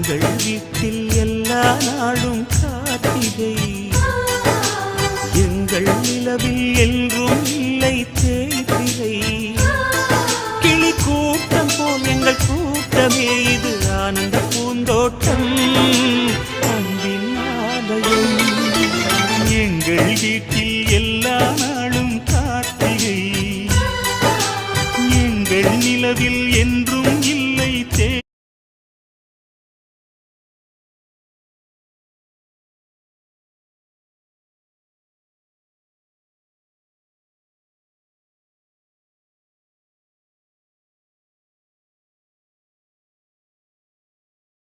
எங்கள் வீட்டில் எல்லா நாளும் கார்த்திகை, எங்கள் நிலவில் என்றும் இல்லை தேய்திரை. கிளி கூட்டம் போல் எங்கள் கூட்டமே இது ஆனந்த பூந்தோட்டம், அன்பின் ஆலயம். எங்கள் வீட்டில் எல்லா நாளும் கார்த்திகை, எங்கள் நிலவில் என்று